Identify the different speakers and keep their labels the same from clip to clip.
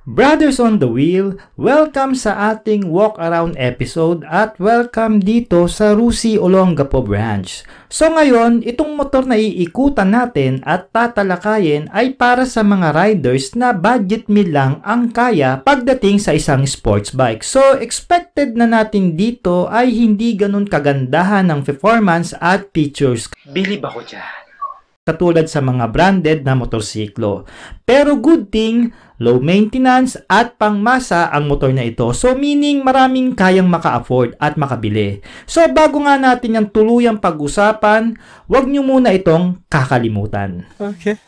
Speaker 1: Brothers on the Wheel, welcome sa ating walk around episode at welcome dito sa Rusi Olongapo branch. So ngayon, itong motor na iikutan natin at tatalakayin ay para sa mga riders na budget meal lang ang kaya pagdating sa isang sports bike. So expected na natin dito ay hindi ganun kagandahan ng performance at features.
Speaker 2: Bilib ako dyan.
Speaker 1: Katulad sa mga branded na motorsiklo. Pero good thing, low maintenance at pangmasa ang motor na ito. So meaning maraming kayang maka-afford at makabili. So bago nga natin yung tuluyang pag-usapan, wag nyo muna itong kakalimutan.
Speaker 2: Okay.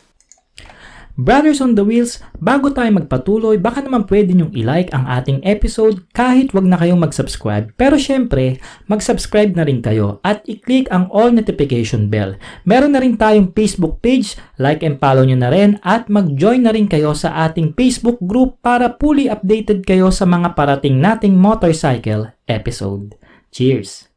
Speaker 1: Brothers on the Wheels, bago tayo magpatuloy, baka naman pwede nyong i-like ang ating episode kahit wag na kayong mag-subscribe. Pero syempre, mag-subscribe na rin kayo at i-click ang all notification bell. Meron na rin tayong Facebook page, like and follow nyo na rin at mag-join na rin kayo sa ating Facebook group para fully updated kayo sa mga parating nating motorcycle episode. Cheers!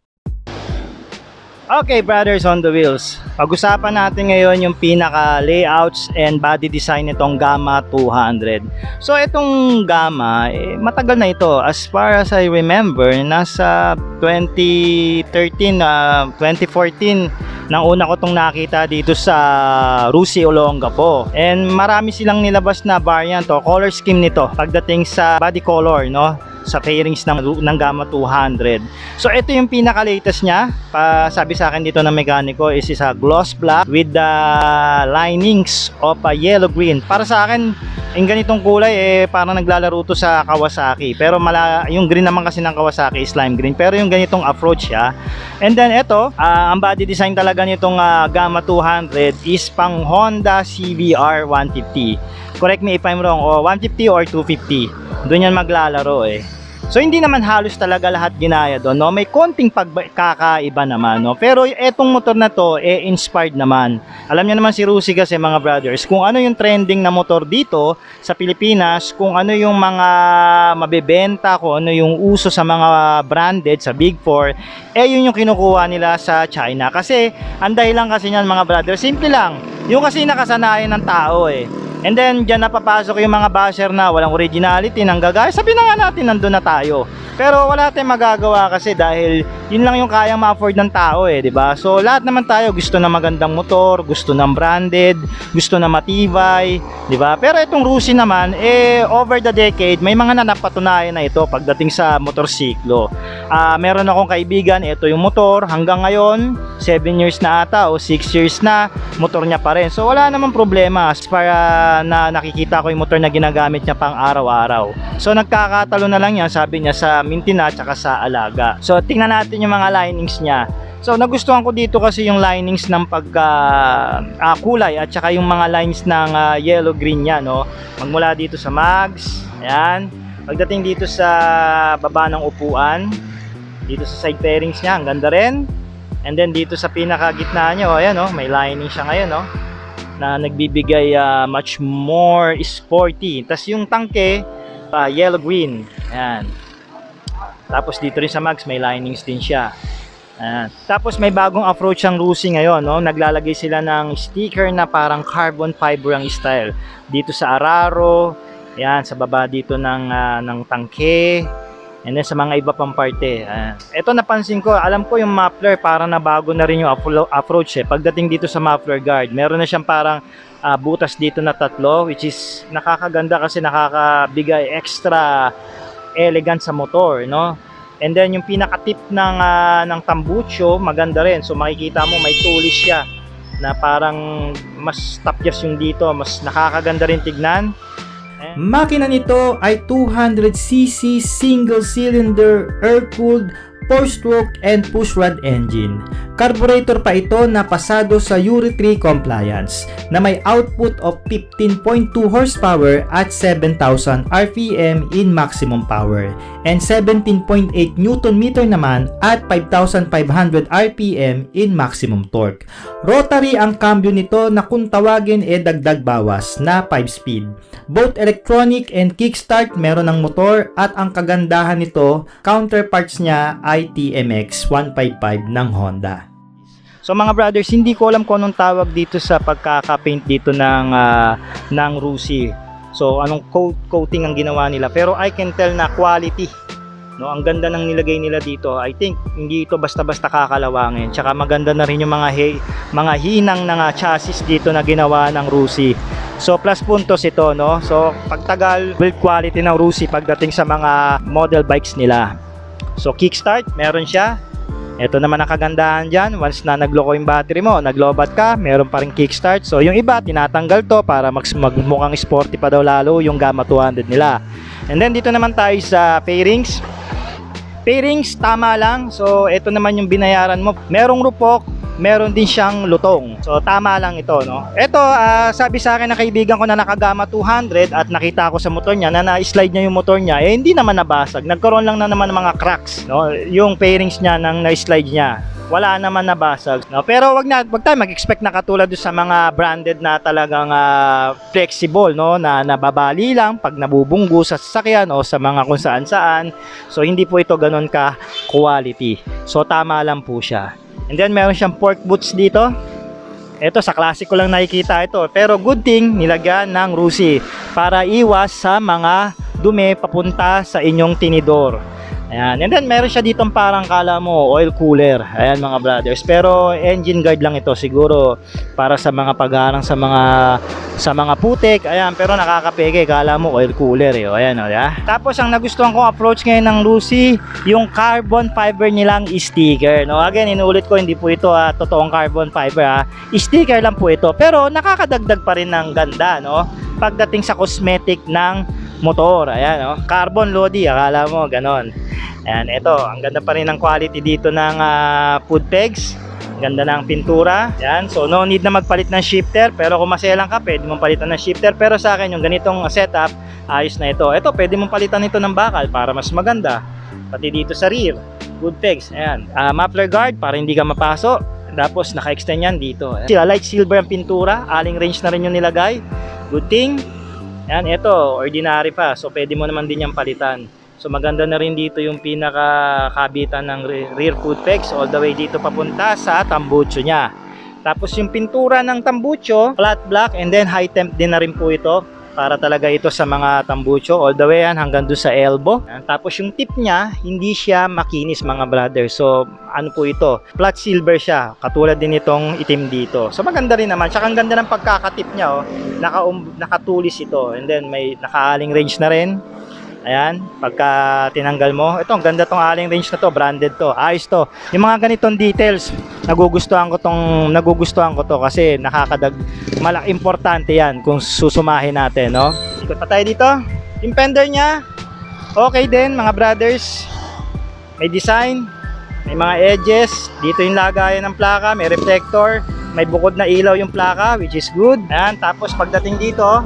Speaker 2: Okay, Brothers on the Wheels. Pag-usapan natin ngayon yung pinaka-layouts and body design nitong Gamma 200. So, itong Gamma, matagal na ito. As far as I remember, nasa 2013, 2014, nang una ko itong nakita dito sa Rusi Olongapo. And marami silang nilabas na variant o color scheme nito pagdating sa body color, no? Sa fairings ng Gamma 200. So ito yung pinaka-latest niya. Sabi sa akin dito ng mekaniko is a gloss black with the linings of a yellow green. Para sa akin, yung ganitong kulay parang naglalaro to sa Kawasaki. Pero yung green naman kasi ng Kawasaki is lime green. Pero yung ganitong approach siya. And then ito, ang body design talaga nitong Gamma 200 is pang Honda CBR 150. Correct me if I'm wrong, o 150 or 250. Doon yan maglalaro So hindi naman halos talaga lahat ginaya doon, no? May konting pagkakaiba naman, no? Pero etong motor na to inspired naman. Alam niyo naman si Rusi kasi, mga brothers, kung ano yung trending na motor dito sa Pilipinas, kung ano yung mga mabebenta, kung ano yung uso sa mga branded sa Big 4, yun yung kinukuha nila sa China. Kasi ang dahilan kasi niyan, mga brothers, simple lang. Yung kasi nakasanayan ng tao And then, dyan napapasok yung mga basher na walang originality, nang gagaya. Sabi na nga natin, nandun na tayo. Pero wala tayong magagawa kasi dahil yun lang yung kayang ma-afford ng tao diba? So, lahat naman tayo gusto ng magandang motor, gusto ng branded, gusto na matibay, diba? Pero itong Rusi naman, over the decade, may mga napatunayan na ito pagdating sa motorsiklo. Meron akong kaibigan, ito yung motor, hanggang ngayon, 7 years na ata o 6 years na, motor niya pa rin. So, wala namang problema para na nakikita ko yung motor na ginagamit niya pang araw-araw. So nagkakatalo na lang yan, sabi niya, sa maintenance at sa alaga. So tingnan natin yung mga linings niya. So nagustuhan ko dito kasi yung linings ng kulay at saka yung mga lines ng yellow green niya, no? Magmula dito sa mags, ayan. Pagdating dito sa baba ng upuan, dito sa side fairings niya, ang ganda rin. And then dito sa pinakagitna niya, ayan, may lining siya ngayon, na nagbibigay much more sporty. Tas yung tangke yellow green. Ayan. Tapos dito rin sa mags may linings din siya. Ayan. Tapos may bagong approach ang Rusi ngayon, naglalagay sila ng sticker na parang carbon fiber ang style. Dito sa araro, ayan, sa baba dito ng tangke. And then sa mga iba pang parte. Ito napansin ko, alam ko yung muffler parang nabago na rin yung approach pagdating dito sa muffler guard. Meron na siyang parang butas dito na 3, which is nakakaganda kasi nakakabigay extra elegant sa motor, no? And then yung pinaka-tip ng tambucho, maganda rin. So makikita mo may tulis siya na parang mas tapyas yung dito, mas nakakaganda rin tignan.
Speaker 1: Makina nito ay 200cc single-cylinder air-cooled 4-stroke and pushrod engine. Carburetor pa ito na pasado sa Euro 3 compliance na may output of 15.2 horsepower at 7,000 RPM in maximum power and 17.8 Nm naman at 5,500 RPM in maximum torque. Rotary ang cambio nito na kung tawagin dagdag bawas na 5-speed. Both electronic and kickstart meron ng motor at ang kagandahan nito, counterparts niya ay TMX 155 ng Honda.
Speaker 2: So mga brothers, hindi ko alam kung anong tawag dito sa pagkaka-paint dito ng Rusi. So anong coating ang ginawa nila, pero I can tell na quality, no? Ang ganda ng nilagay nila dito. I think hindi ito basta-basta kakalawangin. Tsaka maganda na rin yung mga hinang ng chassis dito na ginawa ng Rusi. So plus puntos ito, no? So pagtagal, build quality ng Rusi pagdating sa mga model bikes nila. So kickstart, meron siya. Ito naman ang kagandahan dyan, once na nagloko yung battery mo, naglobat ka, meron pa rin kickstart. So yung iba, tinatanggal to para magmukhang sporty pa daw lalo yung Gamma 200 nila. And then dito naman tayo sa fairings. Fairings, tama lang. So ito naman yung binayaran mo. Merong rupok, meron din siyang lutong. So tama lang ito, no? Ito, sabi sa akin ng kaibigan ko na naka-Gamma 200 at nakita ko sa motor niya na na-slide niya yung motor niya, eh hindi naman nabasag. Nagkaroon lang na naman ng mga cracks, no? Yung fairings niya nang na-slide niya, wala naman nabasag, no? Pero wag tayo mag-expect na katulad sa mga branded na talagang flexible, no? Na nababali lang pag nabubunggo sa sasakyan o sa mga kung saan-saan. So hindi po ito ganoon ka quality. So tama lang po siya. And then meron siyang fork boots dito. Ito sa classic ko lang nakikita ito. Pero good thing nilagyan ng Rusi para iwas sa mga dumi papunta sa inyong tinidor. Ayan. And then meron siya ditong parang kala mo oil cooler. Ayan mga brothers. Pero engine guard lang ito siguro para sa mga pagharang sa mga putik. Ayan, pero nakakapeke, kala mo oil cooler eh. Ayan, yeah. Tapos ang nagustuhan kong approach ngayon ng Rusi, yung carbon fiber nilang sticker, no? Again, inuulit ko, hindi po ito totoong carbon fiber, sticker lang po ito. Pero nakakadagdag pa rin ng ganda, no? Pagdating sa cosmetic ng motor. Ayan, no? Carbon Lodi, akala mo ganon. Ayan, ito, ang ganda pa rin ng quality dito ng foot pegs. Ganda ng pintura. Yan. So no need na magpalit ng shifter, pero kung maselang ka, pwede mong palitan ng shifter. Pero sa akin yung ganitong setup, ayos na ito. Ito, pwede mong palitan ito ng bakal para mas maganda. Pati dito sa rear, good pegs. Ayan. Muffler guard para hindi ka mapaso. Tapos naka-extend yan dito. Light silver ang pintura, aling range na rin yung nilagay. Good thing. Ayan, ito, ordinary pa. So pwede mo naman din yung palitan. So maganda na rin dito yung pinaka-kabitan ng rear foot pegs all the way dito papunta sa tambucho niya. Tapos yung pintura ng tambucho, flat black, and then high temp din na rin po ito para talaga ito sa mga tambucho all the way yan hanggang doon sa elbow. Tapos yung tip niya, hindi siya makinis mga brother. So ano po ito? Flat silver siya, katulad din itong itim dito. So maganda rin naman. Tsaka ang ganda ng pagkakatip niya, oh. Nakatulis ito, and then may nakaaling range na rin. Ayan, pagka tinanggal mo, ito ang ganda tong aling range na to, branded to, ayos to. Yung mga ganitong details, nagugustuhan ko to kasi importante yan kung susumahin natin, no? Ikot pa tayo dito. Yung fender niya, okay din mga brothers. May design, may mga edges, dito yung lagayan ng plaka, may reflector, may bukod na ilaw yung plaka, which is good. Ayan, tapos pagdating dito,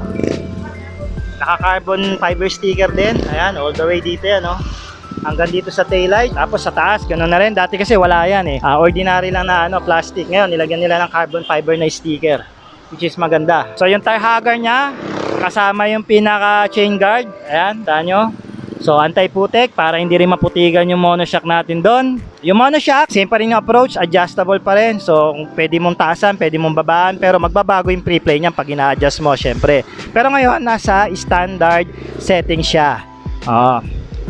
Speaker 2: naka-carbon fiber sticker din. Ayan, all the way dito yan, no? Hanggang dito sa taillight. Tapos sa taas, ganoon na rin. Dati kasi wala yan eh. Ordinary lang na plastic. Ngayon, nilagyan nila ng carbon fiber na sticker, which is maganda. So, yung tire hugger niya, kasama yung pinaka chain guard. Ayan, taan nyo. So, anti-putik para hindi rin maputigan yung monoshock natin doon. Yung monoshock, same pa rin yung approach, adjustable pa rin. So, pwede mong taasan, pwede mong babaan, pero magbabago yung pre-play niyan pag ina-adjust mo, syempre. Pero ngayon, nasa standard setting siya.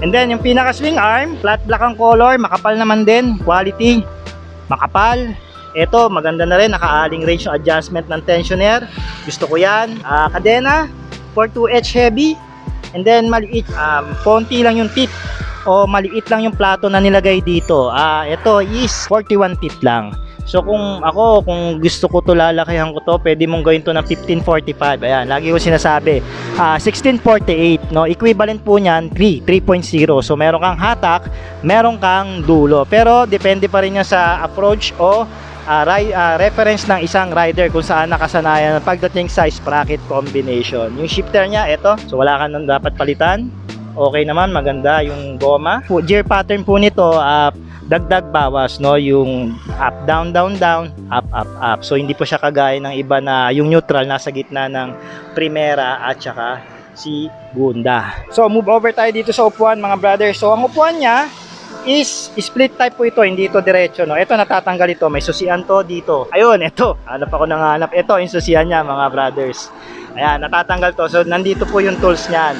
Speaker 2: And then, yung pinaka-swing arm, flat black ang color, makapal naman din, quality, makapal. Ito, maganda na rin, naka-aling range yung adjustment ng tensioner. Gusto ko yan. Kadena, 42H heavy. And then maliit, konti lang yung tip o maliit lang yung plato na nilagay dito. Ito is 41 teeth lang. So kung gusto ko to, lalakihan ko to, pwede mong gawin to ng 1545. Ayan, lagi ko sinasabi. 1648, no? Equivalent po niyan 3.0. So meron kang hatak, meron kang dulo. Pero depende pa rin yan sa approach o reference ng isang rider kung saan nakasanayan pagdating sa sprocket combination. Yung shifter niya, ito. So wala ka nang dapat palitan. Okay naman, maganda yung goma. Gear pattern po nito, dagdag bawas, no? Yung up, down, down, down, up, up, up. So hindi po siya kagaya ng iba na yung neutral nasa gitna ng Primera at saka si Gunda. So move over tayo dito sa upuan mga brother. So ang upuan niya is split type po ito, hindi ito diretso, no? Ito natatanggal ito, may susian to dito. Ayun, ito. Hanap ako ng hanap. Ito yung susian niya mga brothers. Ayan, natatanggal to. So, nandito po yung tools niyan.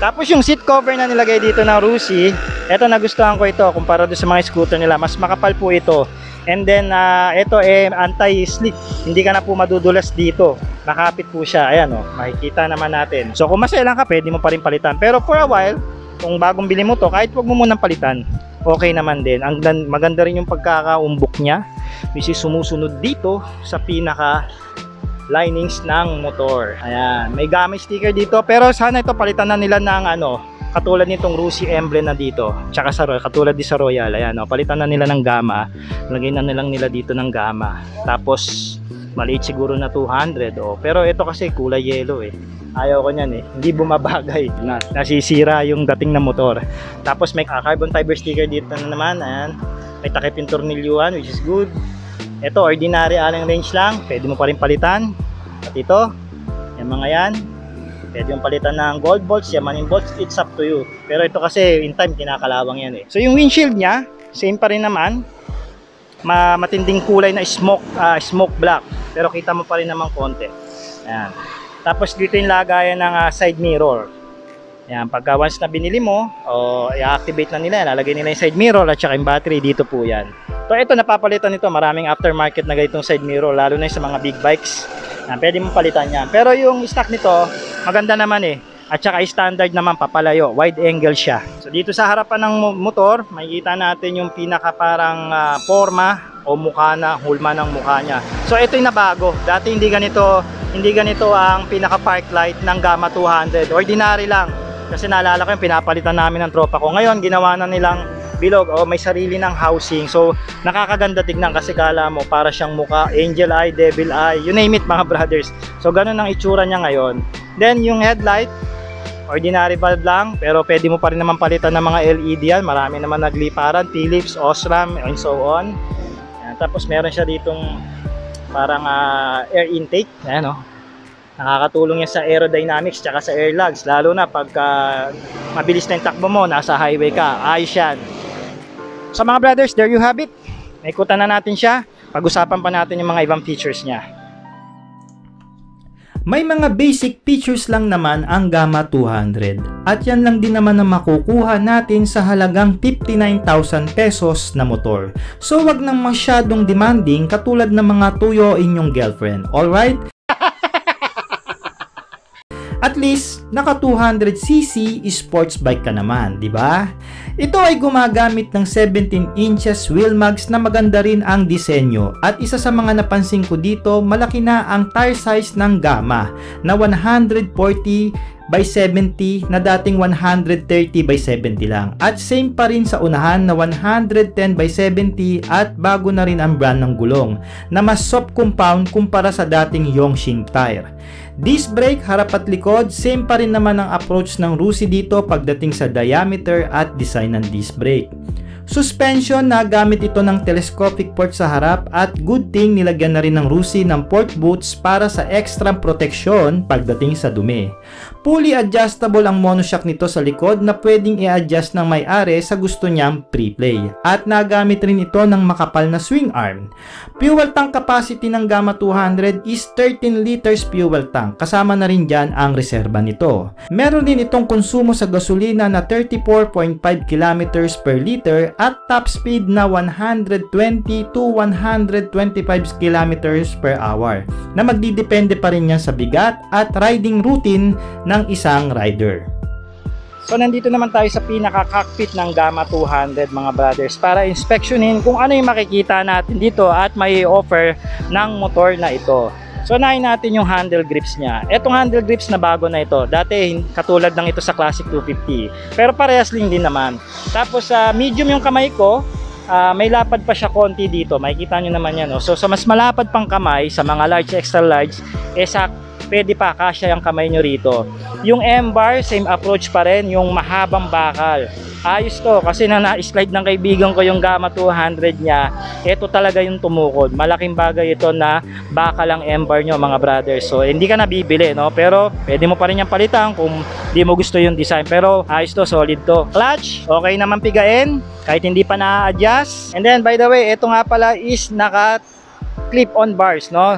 Speaker 2: Tapos yung seat cover na nilagay dito ng Rusi, ito nagustuhan ko ito kumpara doon sa mga scooter nila, mas makapal po ito. And then ito anti-slip, hindi ka na po madudulas dito, nakapit po siya. Ayan makikita naman natin. So kung masailan ka, pwede mo pa rin palitan, pero for a while, kung bagong bili mo to, kahit wag mo munang palitan, okay naman din. Ang maganda rin yung pagkakaumbok niya, which is sumusunod dito sa pinaka linings ng motor. Ayan, may gamay sticker dito, pero sana ito palitan na nila ng katulad nitong Rusi emblem na dito, tsaka katulad din sa Royal. Ayan, palitan na nila ng Gamma, lagay na nilang nila dito ng Gamma, tapos maliit siguro na 200. Pero ito kasi kulay yellow ayaw ko nyan hindi bumabagay, nasisira yung dating na motor. Tapos may carbon fiber sticker dito na naman. Ayan, may takip yung tornilyuhan, which is good. Ito, ordinary allen range lang, pwede mo pa rin palitan. At ito, yung mga yan, pwede yung palitan ng gold bolts, yamanin bolts, it's up to you. Pero ito kasi, in time, kinakalawang yan So yung windshield niya, same pa rin naman. Matinding kulay na smoke black. Pero kita mo pa rin naman konti. Ayan. Tapos dito yung lagayan ng side mirror. Ayan, pagka once na binili mo, i-activate na nila, lalagay nila yung side mirror at saka yung battery, dito po yan. So ito, napapalitan nito, maraming aftermarket na ganitong side mirror, lalo na yung sa mga big bikes. Pwede mong palitan yan. Pero yung stock nito, maganda naman at saka standard naman, papalayo, wide angle siya. So dito sa harapan ng motor, makikita natin yung pinaka parang forma o mukha na, hulma ng mukha niya. So ito yung nabago. Dati hindi ganito ang pinaka park light ng Gamma 200. Ordinary lang. Kasi naalala ko yung pinapalitan namin ng tropa ko. Ngayon, ginawa na nilang bilog, may sarili ng housing. So nakakaganda tignan kasi kala mo para siyang mukha, angel eye, devil eye, you name it mga brothers. So ganun ang itsura niya ngayon. Then yung headlight, ordinary valve lang, pero pwede mo pa rin naman palitan ng mga LED yan. Marami naman nagliparan, Philips, Osram, and so on. Ayan, tapos meron siya ditong parang air intake. Ayan nakakatulong yan sa aerodynamics tsaka sa airlogs, lalo na pagka mabilis na yung takbo mo, nasa highway ka, ayos yan. So mga brothers, there you have it. Naikutan na natin siya. Pag-usapan pa natin yung mga ibang features niya.
Speaker 1: May mga basic features lang naman ang Gamma 200 at yan lang din naman ang makukuha natin sa halagang 59,000 pesos na motor. So wag nang masyadong demanding katulad ng mga tuyo inyong girlfriend, alright? At least, naka 200cc sports bike ka naman, di ba? Ito ay gumagamit ng 17 inches wheel mags na maganda rin ang disenyo. At isa sa mga napansin ko dito, malaki na ang tire size ng Gamma na 140 by 70 na dating 130 by 70 lang. At same pa rin sa unahan na 110 by 70 at bago na rin ang brand ng gulong na mas soft compound kumpara sa dating Yongshing tire. Disc brake, harap at likod, same pa rin naman ang approach ng Rusi dito pagdating sa diameter at design ng disc brake. Suspension, nagamit ito ng telescopic port sa harap at good thing nilagyan na rin ng Rusi ng port boots para sa extra proteksyon pagdating sa dumi. Fully adjustable ang monoshock nito sa likod na pwedeng i-adjust ng may-ari sa gusto niyang pre-play. At nagamit rin ito ng makapal na swing arm. Fuel tank capacity ng Gamma 200 is 13 liters fuel tank. Kasama na rin dyan ang reserba nito. Meron din itong konsumo sa gasolina na 34.5 kilometers per liter at top speed na 120 to 125 kilometers per hour na magdidepende pa rin yan sa bigat at riding routine ng isang rider.
Speaker 2: So nandito naman tayo sa pinaka-cockpit ng Gamma 200 mga brothers para inspeksyonin kung ano yung makikita natin dito at may offer ng motor na ito. So unahin natin yung handle grips niya. Etong handle grips na bago na ito. Dati katulad ng ito sa Classic 250. Pero parehas din naman. Tapos medium yung kamay ko. May lapad pa siya konti dito. Makikita nyo naman yan. So sa mas malapad pang kamay, sa mga large, extra large, pwede pa kasya yung kamay nyo rito. Yung M-bar, same approach pa rin. Yung mahabang bakal. Ayos to kasi na na-slide ng kaibigan ko yung Gamma 200 niya, ito talaga yung tumukod. Malaking bagay ito na bakal ang M-bar nyo mga brothers. So hindi ka nabibili, no? Pero pwede mo pa rin yung palitan kung di mo gusto yung design. Pero ayos to, solid to. Clutch, okay naman pigain kahit hindi pa na-adjust. And then by the way, ito nga pala is naka clip-on bars, no?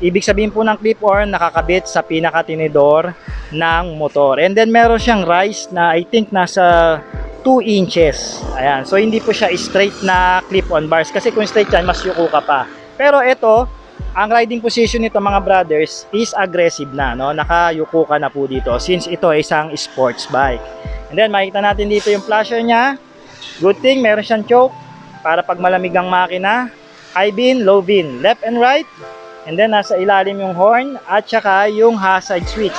Speaker 2: Ibig sabihin po ng clip-on, nakakabit sa pinakatinidor ng motor. And then meron siyang rise na I think nasa 2 inches. Ayan. So hindi po siya straight na clip-on bars. Kasi kung straight yan, mas yuko ka pa. Pero ito, ang riding position nito mga brothers is aggressive na. No? Nakayuko ka na po dito since ito ay isang sports bike. And then makikita natin dito yung flasher niya. Good thing, meron siyang choke para pag malamig ang makina. High beam, low beam, left and right. And then nasa ilalim yung horn at saka yung hazard switch.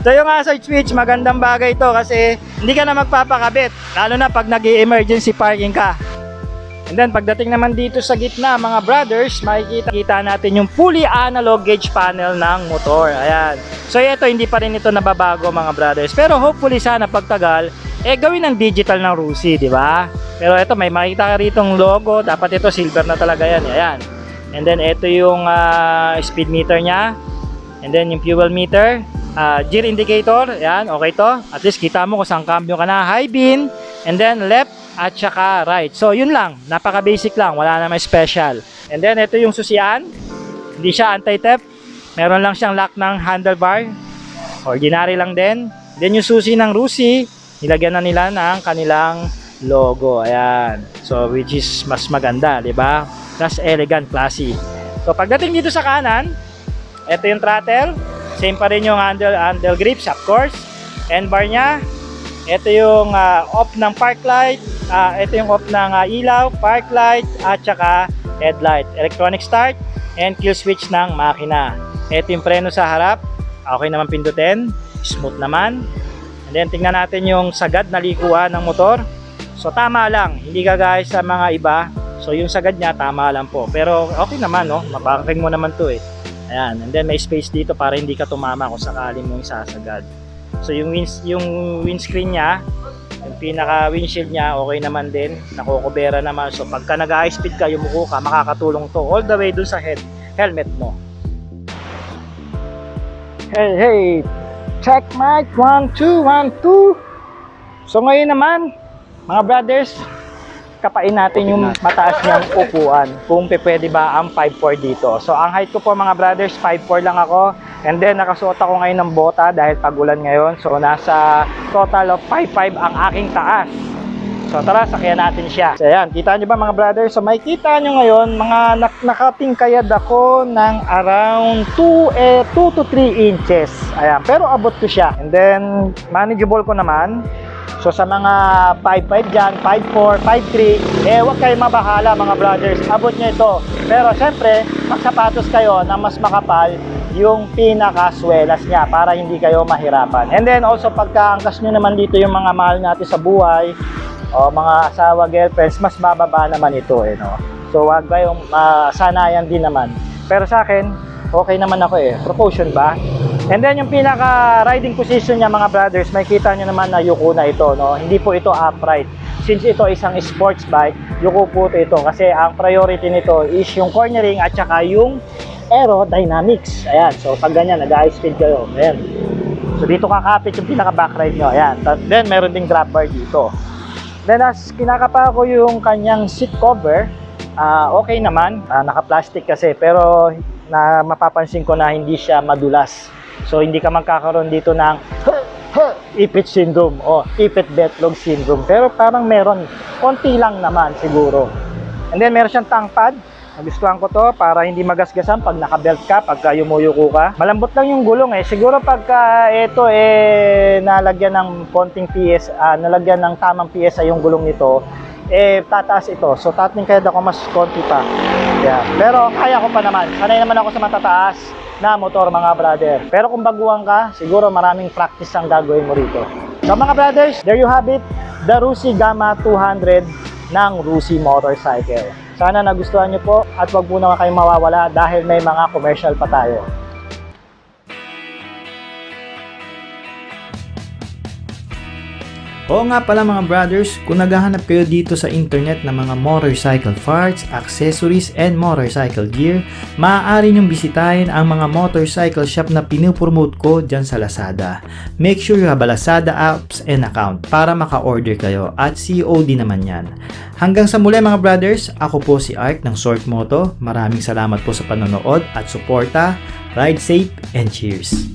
Speaker 2: So yung hazard switch, magandang bagay ito kasi hindi ka na magpapakabit, lalo na pag nag-emergency parking ka. And then pagdating naman dito sa gitna mga brothers, makikita natin yung fully analog gauge panel ng motor. Ayan. So ito, hindi pa rin ito nababago mga brothers. Pero hopefully sana pagtagal, gawin ng digital ng RUSI, di ba? Pero ito, may makikita ka ritong logo. Dapat ito, silver na talaga yan. Ayan. And then ito yung speed meter nya. And then yung fuel meter. Gear indicator, yan, okay to. At least kita mo kung saan cambio ka na. High beam, and then left at saka right. So yun lang, napaka basic lang, wala naman special. And then ito yung susian. Hindi siya anti-theft. Meron lang siyang lock ng handlebar. Ordinary lang din. Then yung susi ng RUSI, nilagyan na nila ng kanilang logo. Ayan. So which is mas maganda, di ba? Mas elegant, classy. So pagdating dito sa kanan, ito yung throttle. Same pa rin yung handle grips, of course. End bar nya. Ito yung off ng park light. Ito yung off ng ilaw, park light, at saka headlight. Electronic start and kill switch ng makina. Ito yung preno sa harap. Okay naman pindutin. Smooth naman. And then tingnan natin yung sagad na likuan ng motor. So tama lang. Hindi kagaya sa mga iba. So yung sagad niya tama lang po. Pero okay naman, no? Maparking mo naman to eh. Ayan, and then may space dito para hindi ka tumama kung sakaling mong isasagad. So yung windscreen niya, yung pinaka windshield niya, okay naman din, nakokobera naman. So pagka nag-high speed ka, yumuko ka, makakatulong to all the way dun sa helmet mo. Hey, check mic, 1, 2, 1, 2. So ngayon naman, mga brothers, kapain natin yung mataas niyang upuan kung pwede ba ang 5'4 dito. So ang height ko po mga brothers, 5'4 lang ako, and then nakasuot ako ngayon ng bota dahil pagulan ngayon. So nasa total of 5'5 ang aking taas. So tara, sakyan natin siya. So ayan, kita nyo ba mga brothers? So may kita nyo ngayon, mga nakatingkayad ako ng around 2 to 3 inches. Ayan, pero abot ko siya. And then manageable ko naman. So sa mga 5'5 dyan, 5'4, 5'3, huwag kayo mabahala mga brothers, abot nyo ito. Pero syempre, magsapatos kayo na mas makapal yung pinakaswelas niya para hindi kayo mahirapan. And then also pagkaangkas nyo naman dito yung mga mahal natin sa buhay, o mga asawa, girlfriends, mas bababa naman ito no? So huwag kayong sanayan din naman. Pero sa akin, okay naman ako proportion ba? And then yung pinaka riding position niya mga brothers, may kita nyo naman na yuko na ito, no? Hindi po ito upright. Since ito isang sports bike, yuko po ito kasi ang priority nito is yung cornering at saka yung aerodynamics. Ayan, so pag ganyan, nag-high speed kayo. Ayan. So dito kakapit yung pinaka back ride nyo. Ayan. Then meron ding drop bar dito. Then as kinakapa ko yung kanyang seat cover, okay naman. Naka-plastic kasi pero mapapansin ko na hindi siya madulas. So hindi ka magkakaroon dito ng ipit syndrome o ipit betlog syndrome. Pero parang meron, konti lang naman siguro. And then meron siyang tank pad. Nagustuhan ko to para hindi magasgasan pag naka-belt ka, pagka yumuyuko ka. Malambot lang yung gulong Siguro pagka ito nalagyan ng konting PS, nalagyan ng tamang PSI yung gulong nito, tataas ito. So tating kaya ako mas konti pa. Yeah. Pero kaya ko pa naman. Sanay naman ako sa matataas na motor mga brother. Pero kung baguhan ka, siguro maraming practice ang gagawin mo rito. So mga brothers, there you have it. The RUSI Gamma 200 ng RUSI Motorcycle. Sana nagustuhan nyo po at wag po naman kayong mawawala dahil may mga commercial pa tayo.
Speaker 1: Oo nga pala mga brothers, kung naghahanap kayo dito sa internet ng mga motorcycle parts, accessories, and motorcycle gear, maaari nyong bisitahin ang mga motorcycle shop na pinupromote ko dyan sa Lazada. Make sure you have a Lazada apps and account para maka-order kayo at COD naman yan. Hanggang sa muli mga brothers, ako po si Ark ng Short Moto. Maraming salamat po sa panonood at suporta. Ride safe and cheers!